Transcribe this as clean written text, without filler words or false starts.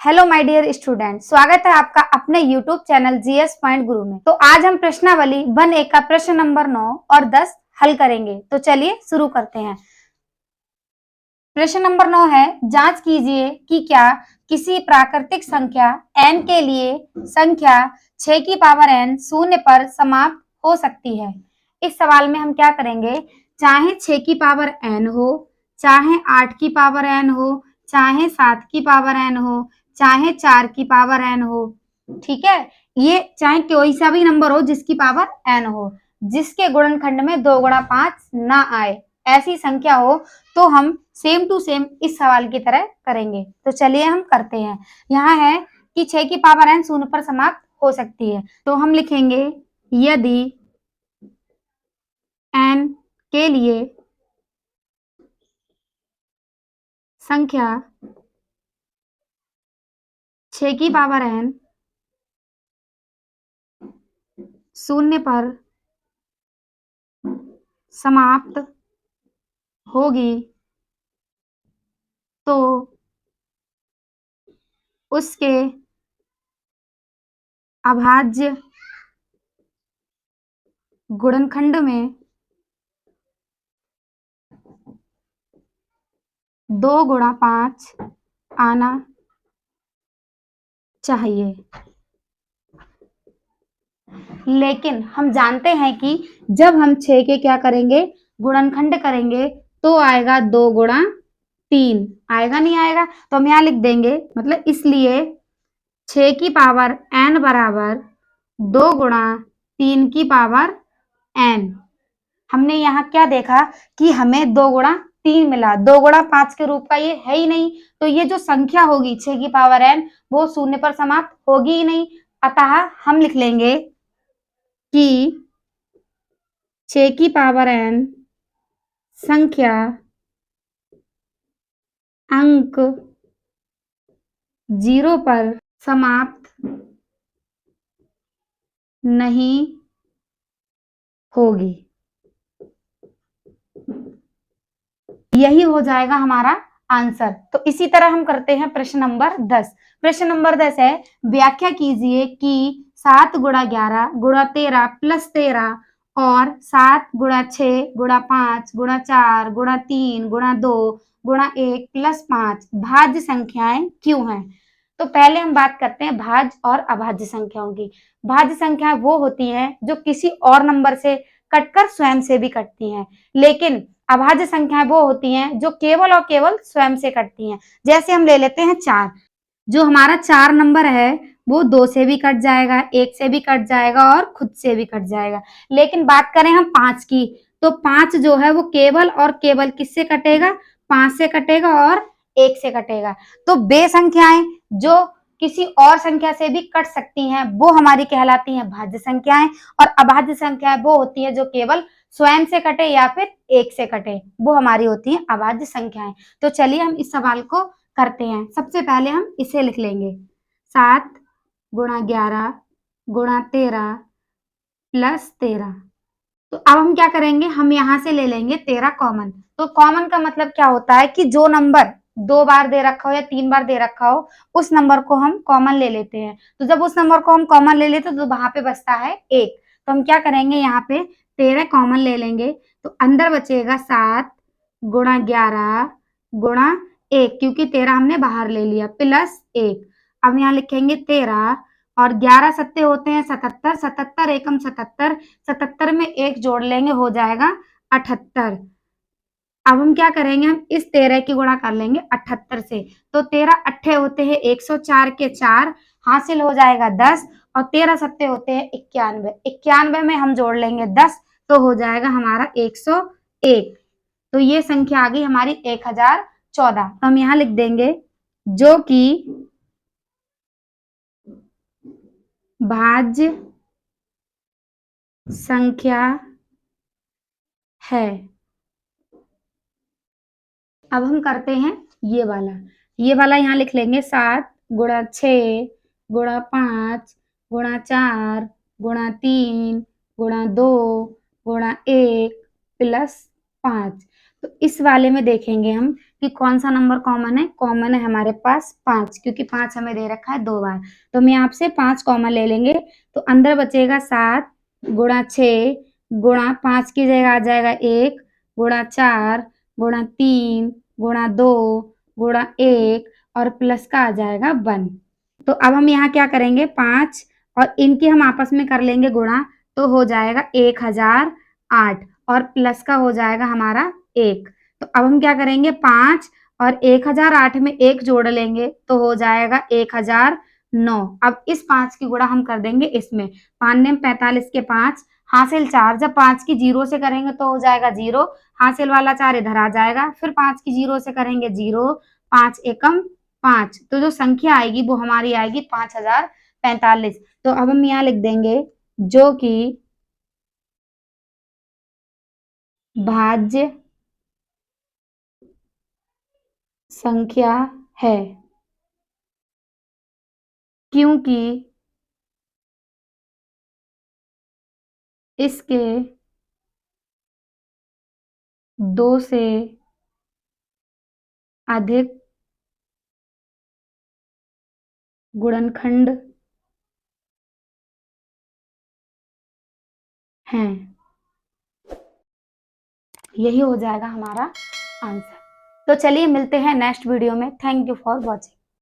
Hello my dear student, स्वागत है आपका अपने यूट्यूब चैनल जीएस पॉइंट गुरु में। तो आज हम प्रश्नावली 1A का प्रश्न नंबर 9 और 10 हल करेंगे। तो चलिए शुरू करते हैं। प्रश्न नंबर 9 है, जांच कीजिए कि क्या किसी प्राकृतिक संख्या n के लिए संख्या 6 की पावर n शून्य पर समाप्त हो सकती है। इस सवाल में हम क्या करेंगे, चाहे 6 की पावर n हो, चाहे 8 की पावर n हो, चाहे 7 की पावर n हो, चाहे 4 की पावर n हो, ठीक है। ये चाहे कोई सा भी नंबर हो जिसकी पावर n हो, जिसके गुणनखंड में 2 गुणा 5 ना आए, ऐसी संख्या हो तो हम सेम टू सेम इस सवाल की तरह करेंगे। तो चलिए हम करते हैं। यहाँ है कि 6 की पावर n शून्य पर समाप्त हो सकती है, तो हम लिखेंगे यदि n के लिए संख्या 6 की पावर n शून्य पर समाप्त होगी तो उसके अभाज्य गुणनखंड में 2 गुणा 5 आना चाहिए। लेकिन हम जानते हैं कि जब हम 6 के क्या करेंगे, गुणनखंड करेंगे, तो आएगा 2 गुणा 3, आएगा नहीं आएगा, तो हम यहाँ लिख देंगे, मतलब इसलिए 6 की पावर n बराबर 2 गुणा 3 की पावर n। हमने यहाँ क्या देखा कि हमें 2 गुणा 3 मिला, 2 गुणा 5 के रूप का ये है ही नहीं, तो ये जो संख्या होगी 6 की पावर n वो शून्य पर समाप्त होगी ही नहीं। अतः हम लिख लेंगे कि 6 की पावर n संख्या अंक 0 पर समाप्त नहीं होगी। यही हो जाएगा हमारा आंसर। तो इसी तरह हम करते हैं प्रश्न नंबर 10। प्रश्न नंबर 10 है, व्याख्या कीजिए कि 7 गुणा 11 गुणा 13 प्लस 13 और 7 गुणा 6 गुणा 5 गुणा 4 गुणा 3 गुणा 2 गुणा 1 प्लस 5 भाज्य संख्याएं क्यों हैं। तो पहले हम बात करते हैं भाज्य और अभाज्य संख्याओं की। भाज्य संख्याएं वो होती हैं जो किसी और नंबर से कटकर स्वयं से भी कटती हैं, लेकिन अभाज्य संख्याएं वो होती हैं जो केवल और केवल स्वयं से कटती हैं। जैसे हम ले लेते हैं 4, जो हमारा 4 नंबर है वो 2 से भी कट जाएगा, 1 से भी कट जाएगा और खुद से भी कट जाएगा। लेकिन बात करें हम 5 की, तो 5 जो है वो केवल और केवल किससे कटेगा, 5 से कटेगा और 1 से कटेगा। तो बे संख्याएं जो किसी और संख्या से भी कट सकती हैं वो हमारी कहलाती हैं भाज्य संख्याएं, और अभाज्य संख्याएं वो होती हैं जो केवल स्वयं से कटे या फिर 1 से कटे, वो हमारी होती हैं अभाज्य संख्याएं। तो चलिए हम इस सवाल को करते हैं। सबसे पहले हम इसे लिख लेंगे, 7 गुणा 11 गुणा 13 प्लस 13। तो अब हम क्या करेंगे, हम यहाँ से ले लेंगे 13 कॉमन। तो कॉमन का मतलब क्या होता है कि जो नंबर 2 बार दे रखा हो या 3 बार दे रखा हो, उस नंबर को हम कॉमन ले लेते हैं। तो जब उस नंबर को हम कॉमन ले लेते हैं तो वहां पे बचता है 1। तो हम क्या करेंगे, यहाँ पे 13 कॉमन ले लेंगे, तो अंदर बचेगा 7 गुणा 11 गुणा 1, क्योंकि 13 हमने बाहर ले लिया, प्लस 1। अब यहाँ लिखेंगे 13 और 11 सत्ते होते हैं 77, 77 एकम 77, 77 में 1 जोड़ लेंगे हो जाएगा 78। अब हम क्या करेंगे, हम इस 13 की गुणा कर लेंगे 78 से, तो 13 अट्ठे होते हैं 104 के 4, हासिल हो जाएगा 10, और 13 सत्ते होते हैं 91, 91 में हम जोड़ लेंगे 10, तो हो जाएगा हमारा 101। तो ये संख्या आ गई हमारी 1014। तो हम यहाँ लिख देंगे जो कि भाज्य संख्या है। अब हम करते हैं ये वाला यहाँ लिख लेंगे 7 गुणा 6 गुणा 5 गुणा 4 गुणा 3 गुणा 2 गुणा 1 प्लस 5। तो इस वाले में देखेंगे हम कि कौन सा नंबर कॉमन है। कॉमन है हमारे पास 5, क्योंकि 5 हमें दे रखा है 2 बार, तो हम यहाँ से 5 कॉमन ले लेंगे। तो अंदर बचेगा 7 गुणा 6 गुणा 5 की जगह आ जाएगा 1 गुणा 4 गुणा 3 गुणा 2 गुणा 1 और प्लस का आ जाएगा 1। तो अब हम यहाँ क्या करेंगे, 5 और इनकी हम आपस में कर लेंगे गुणा, तो हो जाएगा 1008 और प्लस का हो जाएगा हमारा 1। तो अब हम क्या करेंगे, 5 और 1008 में 1 जोड़ लेंगे तो हो जाएगा 1009। अब इस 5 की गुणा हम कर देंगे इसमें, 5 ने 45 के 5 हासिल 4, जब 5 की 0 से करेंगे तो हो जाएगा 0, हासिल वाला 4 इधर आ जाएगा, फिर 5 की 0 से करेंगे 0, 5 एकम 5, तो जो संख्या आएगी वो हमारी आएगी 5045। तो अब हम यहाँ लिख देंगे जो कि भाज्य संख्या है, क्योंकि इसके 2 से अधिक गुणनखंड हैं। यही हो जाएगा हमारा आंसर। तो चलिए मिलते हैं नेक्स्ट वीडियो में। Thank you for watching.